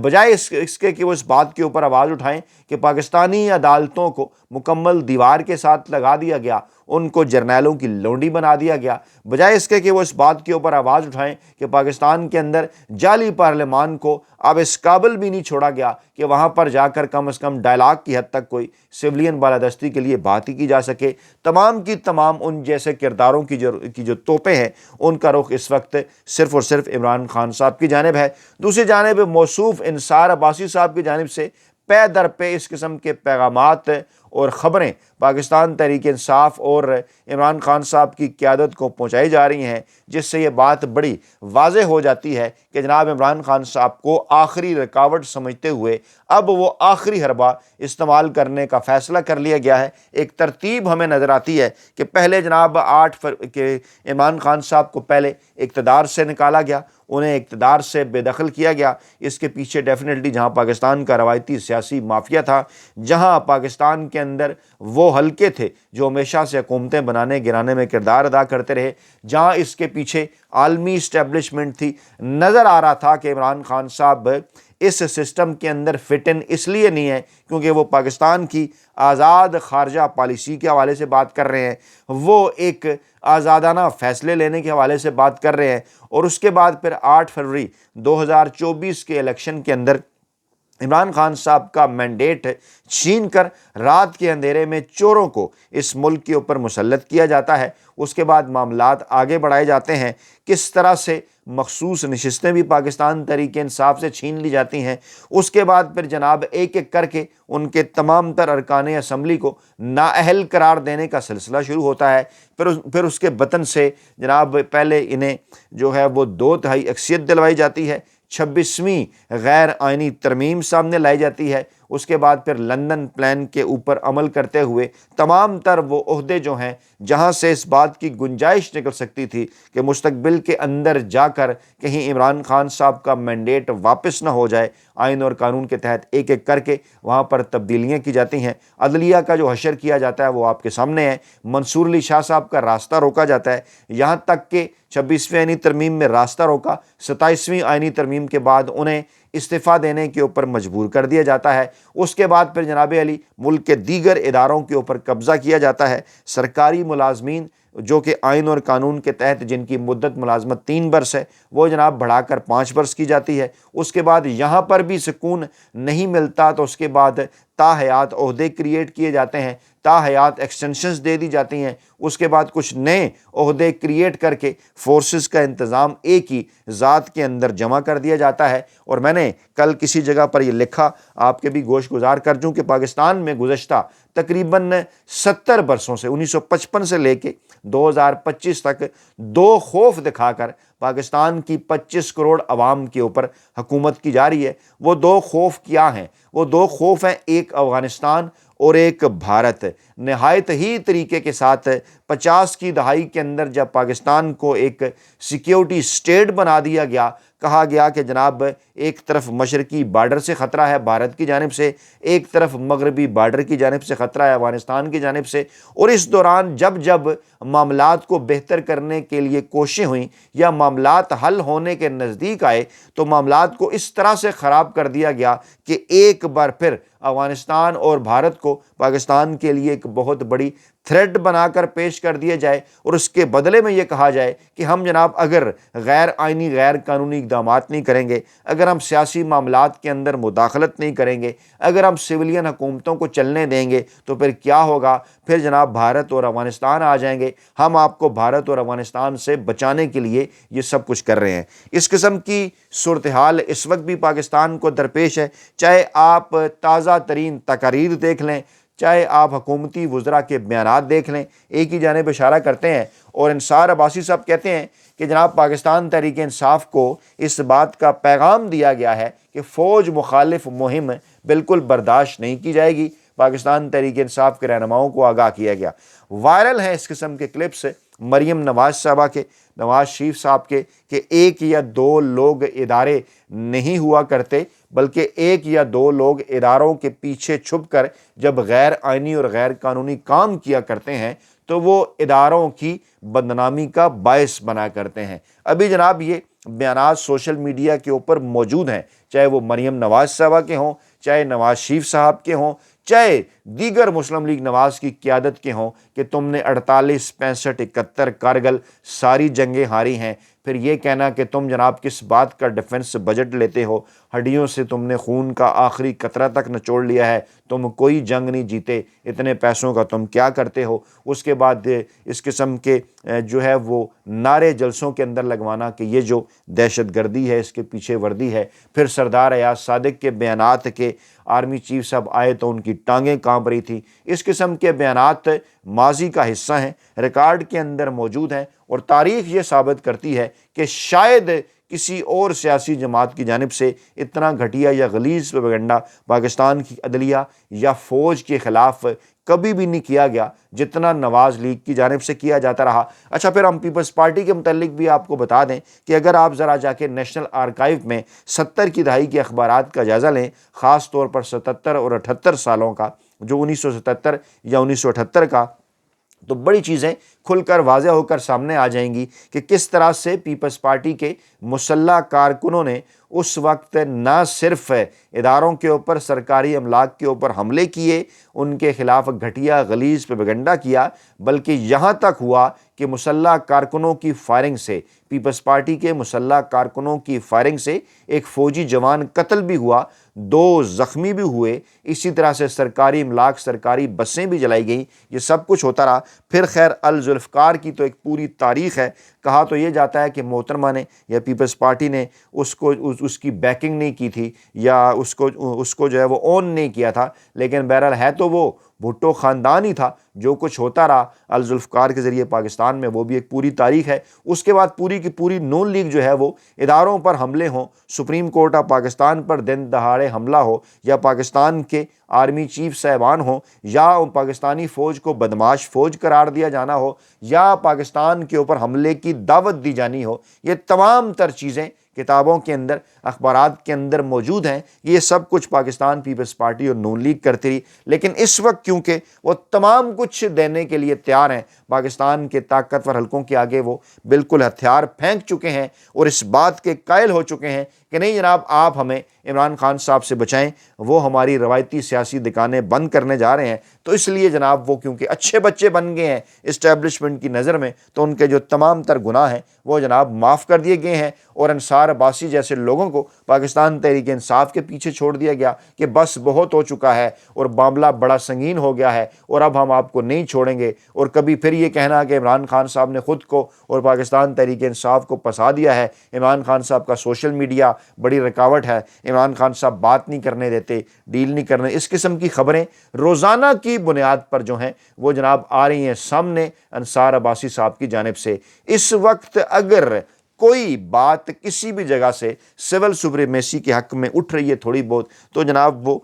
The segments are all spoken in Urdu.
بجائے اس کے کہ وہ اس بات کے اوپر آواز اٹھائیں کہ پاکستانی عدالتوں کو مکمل دیوار کے ساتھ لگا دیا گیا، ان کو جرنیلوں کی لونڈی بنا دیا گیا، بجائے اس کے کہ وہ اس بات کے اوپر آواز اٹھائیں کہ پاکستان کے اندر جعلی پارلیمان کو اب اس قابل بھی نہیں چھوڑا گیا کہ وہاں پر جا کر کم از کم ڈائلاگ کی حد تک کوئی سویلین بالادستی کے لیے بات ہی کی جا سکے، تمام کی تمام ان جیسے کرداروں کی جو توپیں ہیں ان کا رخ اس وقت صرف اور صرف عمران خان صاحب کی جانب ہے۔ دوسری جانب موصوف انصار عباسی صاحب کی جانب سے پے در پہ اس قسم کے پیغامات اور خبریں پاکستان تحریک انصاف اور عمران خان صاحب کی قیادت کو پہنچائی جا رہی ہیں، جس سے یہ بات بڑی واضح ہو جاتی ہے کہ جناب عمران خان صاحب کو آخری رکاوٹ سمجھتے ہوئے اب وہ آخری حربہ استعمال کرنے کا فیصلہ کر لیا گیا ہے۔ ایک ترتیب ہمیں نظر آتی ہے کہ پہلے جناب عمران خان صاحب کو پہلے اقتدار سے نکالا گیا، انہیں اقتدار سے بے دخل کیا گیا۔ اس کے پیچھے ڈیفینیٹلی جہاں پاکستان کا روایتی سیاسی مافیا تھا، جہاں پاکستان کے اندر وہ حلقے تھے جو ہمیشہ سے حکومتیں بنانے گرانے میں کردار ادا کرتے رہے، جہاں اس کے پیچھے عالمی اسٹیبلشمنٹ تھی، نظر آ رہا تھا کہ عمران خان صاحب اس سسٹم کے اندر فٹ ان اس لیے نہیں ہے کیونکہ وہ پاکستان کی آزاد خارجہ پالیسی کے حوالے سے بات کر رہے ہیں، وہ ایک آزادانہ فیصلے لینے کے حوالے سے بات کر رہے ہیں، اور اس کے بعد پھر 8 فروری 2024 کے الیکشن کے اندر عمران خان صاحب کا مینڈیٹ چھین کر رات کے اندھیرے میں چوروں کو اس ملک کے اوپر مسلط کیا جاتا ہے۔ اس کے بعد معاملات آگے بڑھائے جاتے ہیں، کس طرح سے مخصوص نشستیں بھی پاکستان تحریک انصاف سے چھین لی جاتی ہیں۔ اس کے بعد پھر جناب ایک ایک کر کے ان کے تمام تر ارکان اسمبلی کو نااہل قرار دینے کا سلسلہ شروع ہوتا ہے۔ پھر اس کے بطن سے جناب پہلے انہیں جو ہے وہ 2/3 اکثریت دلوائی جاتی ہے، 26ویں غیر آئینی ترمیم سامنے لائی جاتی ہے۔ اس کے بعد پھر لندن پلان کے اوپر عمل کرتے ہوئے تمام تر وہ عہدے جو ہیں جہاں سے اس بات کی گنجائش نکل سکتی تھی کہ مستقبل کے اندر جا کر کہیں عمران خان صاحب کا مینڈیٹ واپس نہ ہو جائے، آئین اور قانون کے تحت ایک ایک کر کے وہاں پر تبدیلیاں کی جاتی ہیں۔ عدلیہ کا جو حشر کیا جاتا ہے وہ آپ کے سامنے ہے، منصور علی شاہ صاحب کا راستہ روکا جاتا ہے، یہاں تک کہ 26ویں آئینی ترمیم میں راستہ روکا، 27ویں آئینی ترمیم کے بعد انہیں استعفیٰ دینے کے اوپر مجبور کر دیا جاتا ہے۔ اس کے بعد پھر جناب علی ملک کے دیگر اداروں کے اوپر قبضہ کیا جاتا ہے۔ سرکاری ملازمین جو کہ آئین اور قانون کے تحت جن کی مدت ملازمت 3 برس ہے وہ جناب بڑھا کر 5 برس کی جاتی ہے۔ اس کے بعد یہاں پر بھی سکون نہیں ملتا تو اس کے بعد تاحیات عہدے کریٹ کیے جاتے ہیں، تاحیات ایکسٹینشنز دے دی جاتی ہیں۔ اس کے بعد کچھ نئے عہدے کریٹ کر کے فورسز کا انتظام ایک ہی ذات کے اندر جمع کر دیا جاتا ہے۔ اور میں نے کل کسی جگہ پر یہ لکھا، آپ کے بھی گوش گزار کر دوں کہ پاکستان میں گزشتہ تقریباً 70 برسوں سے 1955 سے لے کے 2025 تک 2 خوف دکھا کر پاکستان کی 25 کروڑ عوام کے اوپر حکومت کی جا رہی ہے۔ وہ 2 خوف کیا ہیں؟ وہ 2 خوف ہیں، ایک افغانستان اور ایک بھارت۔ نہایت ہی طریقے کے ساتھ 50 کی دہائی کے اندر جب پاکستان کو ایک سیکیورٹی سٹیٹ بنا دیا گیا، کہا گیا کہ جناب ایک طرف مشرقی بارڈر سے خطرہ ہے بھارت کی جانب سے، ایک طرف مغربی بارڈر کی جانب سے خطرہ ہے افغانستان کی جانب سے، اور اس دوران جب معاملات کو بہتر کرنے کے لیے کوششیں ہوئیں یا معاملات حل ہونے کے نزدیک آئے تو معاملات کو اس طرح سے خراب کر دیا گیا کہ ایک بار پھر افغانستان اور بھارت کو پاکستان کے لیے ایک بہت بڑی تھریٹ بنا کر پیش کر دیا جائے، اور اس کے بدلے میں یہ کہا جائے کہ ہم جناب اگر غیر آئینی غیر قانونی اقدامات نہیں کریں گے، اگر ہم سیاسی معاملات کے اندر مداخلت نہیں کریں گے، اگر ہم سویلین حکومتوں کو چلنے دیں گے تو پھر کیا ہوگا؟ پھر جناب بھارت اور افغانستان آ جائیں گے، ہم آپ کو بھارت اور افغانستان سے بچانے کے لیے یہ سب کچھ کر رہے ہیں۔ اس قسم کی صورتحال اس وقت بھی پاکستان کو درپیش ہے، چاہے آپ تازہ ترین تقاریر دیکھ لیں، چاہے آپ حکومتی وزراء کے بیانات دیکھ لیں، ایک ہی جانب اشارہ کرتے ہیں۔ اور انصار عباسی صاحب کہتے ہیں کہ جناب پاکستان تحریک انصاف کو اس بات کا پیغام دیا گیا ہے کہ فوج مخالف مہم بالکل برداشت نہیں کی جائے گی۔ پاکستان تحریک انصاف کے رہنماؤں کو آگاہ کیا گیا۔ وائرل ہیں اس قسم کے کلپس مریم نواز صاحبہ کے، نواز شریف صاحب کے، کہ 1 یا 2 لوگ ادارے نہیں ہوا کرتے، بلکہ 1 یا 2 لوگ اداروں کے پیچھے چھپ کر جب غیر آئینی اور غیر قانونی کام کیا کرتے ہیں تو وہ اداروں کی بدنامی کا باعث بنا کرتے ہیں۔ ابھی جناب یہ بیانات سوشل میڈیا کے اوپر موجود ہیں، چاہے وہ مریم نواز صاحبہ کے ہوں، چاہے نواز شریف صاحب کے ہوں، چاہے دیگر مسلم لیگ نواز کی قیادت کے ہوں، کہ تم نے 48 65 71 کارگل ساری جنگیں ہاری ہیں، پھر یہ کہنا کہ تم جناب کس بات کا ڈیفنس بجٹ لیتے ہو، ہڈیوں سے تم نے خون کا آخری قطرہ تک نچوڑ لیا ہے، تم کوئی جنگ نہیں جیتے، اتنے پیسوں کا تم کیا کرتے ہو۔ اس کے بعد اس قسم کے جو ہے وہ نعرے جلسوں کے اندر لگوانا کہ یہ جو دہشت گردی ہے اس کے پیچھے وردی ہے۔ پھر سردار ایاز صادق کے بیانات کے آرمی چیف صاحب آئے تو ان کی ٹانگیں کانپ رہی تھی۔ اس قسم کے بیانات ماضی کا حصہ ہیں، ریکارڈ کے اندر موجود ہیں، اور تاریخ یہ ثابت کرتی ہے کہ شاید کسی اور سیاسی جماعت کی جانب سے اتنا گھٹیا یا غلیظ پروپیگنڈا پاکستان کی عدلیہ یا فوج کے خلاف کبھی بھی نہیں کیا گیا جتنا نواز لیگ کی جانب سے کیا جاتا رہا۔ اچھا، پھر ہم پیپلز پارٹی کے متعلق بھی آپ کو بتا دیں کہ اگر آپ ذرا جا کے نیشنل آرکائیو میں 70 کی دہائی کے اخبارات کا جائزہ لیں، خاص طور پر 77 اور 78 سالوں کا، جو 1977 یا 1978 کا، تو بڑی چیزیں کھل کر واضح ہو کر سامنے آ جائیں گی کہ کس طرح سے پیپلز پارٹی کے مسلح کارکنوں نے اس وقت نہ صرف اداروں کے اوپر، سرکاری املاک کے اوپر حملے کیے، ان کے خلاف گھٹیا غلیظ پروپیگنڈا کیا، بلکہ یہاں تک ہوا کہ مسلح کارکنوں کی فائرنگ سے، پیپلز پارٹی کے مسلح کارکنوں کی فائرنگ سے ایک فوجی جوان قتل بھی ہوا، 2 زخمی بھی ہوئے، اسی طرح سے سرکاری املاک، سرکاری بسیں بھی جلائی گئیں، یہ سب کچھ ہوتا رہا۔ پھر خیر الذوالفقار کی تو ایک پوری تاریخ ہے، کہا تو یہ جاتا ہے کہ محترمہ نے یا پیپلز پارٹی نے اس کی بیکنگ نہیں کی تھی، یا اس کو جو ہے وہ اون نہیں کیا تھا، لیکن بہرحال ہے تو وہ بھٹو خاندان ہی تھا۔ جو کچھ ہوتا رہا الذوالفقار کے ذریعے پاکستان میں، وہ بھی ایک پوری تاریخ ہے۔ اس کے بعد پوری کی پوری نون لیگ جو ہے وہ اداروں پر حملے ہوں، سپریم کورٹ آف پاکستان پر دن دہاڑے حملہ ہو، یا پاکستان کے آرمی چیف صاحبان ہوں، یا پاکستانی فوج کو بدماش فوج قرار دیا جانا ہو، یا پاکستان کے اوپر حملے کی دعوت دی جانی ہو، یہ تمام تر چیزیں کتابوں کے اندر، اخبارات کے اندر موجود ہیں۔ یہ سب کچھ پاکستان پیپلز پارٹی اور نون لیگ کرتی رہی، لیکن اس وقت کیونکہ وہ تمام کچھ دینے کے لیے تیار ہیں، پاکستان کے طاقتور حلقوں کے آگے وہ بالکل ہتھیار پھینک چکے ہیں، اور اس بات کے قائل ہو چکے ہیں کہ نہیں جناب، آپ ہمیں عمران خان صاحب سے بچائیں، وہ ہماری روایتی سیاسی دکانیں بند کرنے جا رہے ہیں۔ تو اس لیے جناب وہ کیونکہ اچھے بچے بن گئے ہیں اسٹیبلشمنٹ کی نظر میں، تو ان کے جو تمام تر گناہ ہیں وہ جناب معاف کر دیے گئے ہیں، اور انصار عباسی جیسے لوگوں کو پاکستان تحریک انصاف کے پیچھے چھوڑ دیا گیا کہ بس بہت ہو چکا ہے، اور معاملہ بڑا سنگین ہو گیا ہے، اور اب ہم آپ کو نہیں چھوڑیں گے۔ اور کبھی پھر یہ کہنا کہ عمران خان صاحب نے خود کو اور پاکستان تحریک انصاف کو پھنسا دیا ہے، عمران خان صاحب کا سوشل میڈیا بڑی رکاوٹ ہے، عمران خان صاحب بات نہیں کرنے دیتے، ڈیل نہیں کرنے، اس قسم کی خبریں روزانہ کی بنیاد پر جو ہیں وہ جناب آ رہی ہیں سامنے انصار عباسی صاحب کی جانب سے۔ اس وقت اگر کوئی بات کسی بھی جگہ سے سول سپریمیسی کے حق میں اٹھ رہی ہے تھوڑی بہت، تو جناب وہ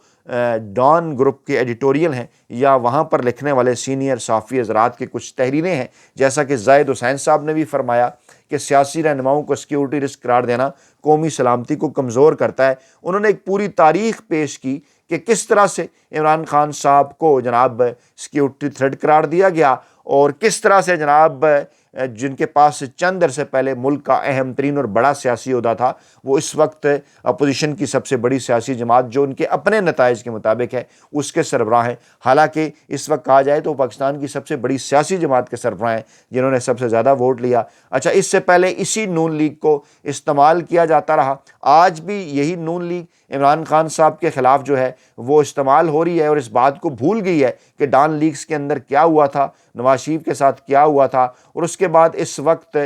ڈان گروپ کے ایڈیٹوریل ہیں، یا وہاں پر لکھنے والے سینئر صحافی حضرات کے کچھ تحریریں ہیں، جیسا کہ زاہد حسین صاحب نے بھی فرمایا کہ سیاسی رہنماؤں کو سیکیورٹی رسک قرار دینا قومی سلامتی کو کمزور کرتا ہے۔ انہوں نے ایک پوری تاریخ پیش کی کہ کس طرح سے عمران خان صاحب کو جناب سیکیورٹی تھریٹ قرار دیا گیا، اور کس طرح سے جناب جن کے پاس چند عرصے پہلے ملک کا اہم ترین اور بڑا سیاسی عہدہ تھا، وہ اس وقت اپوزیشن کی سب سے بڑی سیاسی جماعت جو ان کے اپنے نتائج کے مطابق ہے اس کے سربراہ ہیں۔ حالانکہ اس وقت کہا جائے تو پاکستان کی سب سے بڑی سیاسی جماعت کے سربراہ ہیں جنہوں نے سب سے زیادہ ووٹ لیا۔ اچھا، اس سے پہلے اسی نون لیگ کو استعمال کیا جاتا رہا، آج بھی یہی نون لیگ عمران خان صاحب کے خلاف جو ہے وہ استعمال ہو رہی ہے، اور اس بات کو بھول گئی ہے کہ ڈان لیگز کے اندر کیا ہوا تھا، نواز شریف کے ساتھ کیا ہوا تھا، اور اس کے بعد اس وقت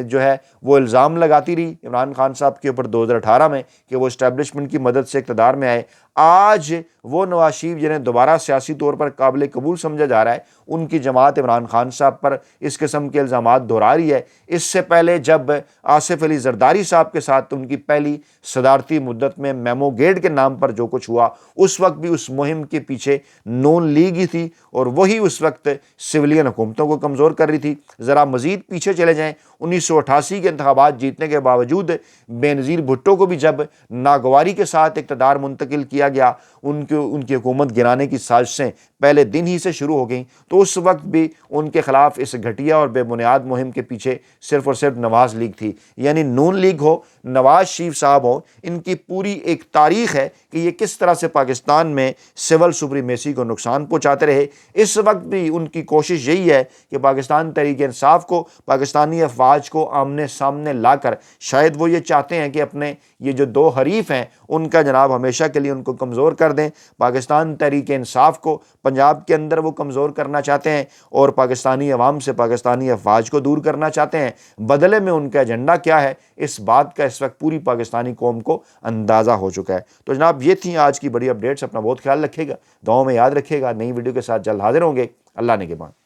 جو ہے وہ الزام لگاتی رہی عمران خان صاحب کے اوپر 2018 میں کہ وہ اسٹیبلشمنٹ کی مدد سے اقتدار میں آئے۔ آج وہ نواز شریف جنہیں دوبارہ سیاسی طور پر قابل قبول سمجھا جا رہا ہے، ان کی جماعت عمران خان صاحب پر اس قسم کے الزامات دہرا رہی ہے۔ اس سے پہلے جب آصف علی زرداری صاحب کے ساتھ ان کی پہلی صدارتی مدت میں میمو گیٹ کے نام پر جو کچھ ہوا، اس وقت بھی اس مہم کے پیچھے نون لیگ ہی تھی، اور وہی اس وقت سویلین حکومتوں کو کمزور کر رہی تھی۔ ذرا مزید پیچھے چلے جائیں، 1988 کے انتخابات جیتنے کے باوجود بے نظیر بھٹو کو بھی جب ناگواری کے ساتھ اقتدار منتقل کیا دیا گیا، ان کی حکومت گرانے کی سازشیں پہلے دن ہی سے شروع ہو گئیں، تو اس وقت بھی ان کے خلاف اس گھٹیا اور بے بنیاد مہم کے پیچھے صرف اور صرف نواز لیگ تھی۔ یعنی نون لیگ ہو، نواز شریف صاحب ہو، ان کی پوری ایک تاریخ ہے کہ یہ کس طرح سے پاکستان میں سول سپریمیسی کو نقصان پہنچاتے رہے۔ اس وقت بھی ان کی کوشش یہی ہے کہ پاکستان تحریک انصاف کو، پاکستانی افواج کو آمنے سامنے لا کر، شاید وہ یہ چاہتے ہیں کہ اپنے یہ جو دو حریف ہیں ان کا جناب ہمیشہ کے لیے ان کو کمزور کر دیں۔ پاکستان تحریک انصاف کو پنجاب کے اندر وہ کمزور کرنا چاہتے ہیں اور پاکستانی عوام سے پاکستانی افواج کو دور کرنا چاہتے ہیں۔ بدلے میں ان کا ایجنڈا کیا ہے، اس بات کا اس وقت پوری پاکستانی قوم کو اندازہ ہو چکا ہے۔ تو جناب یہ تھیں آج کی بڑی اپڈیٹس، اپنا بہت خیال رکھے گا، دعاؤں میں یاد رکھے گا، نئی ویڈیو کے ساتھ جلد حاضر ہوں گے۔ اللہ نے کے بعد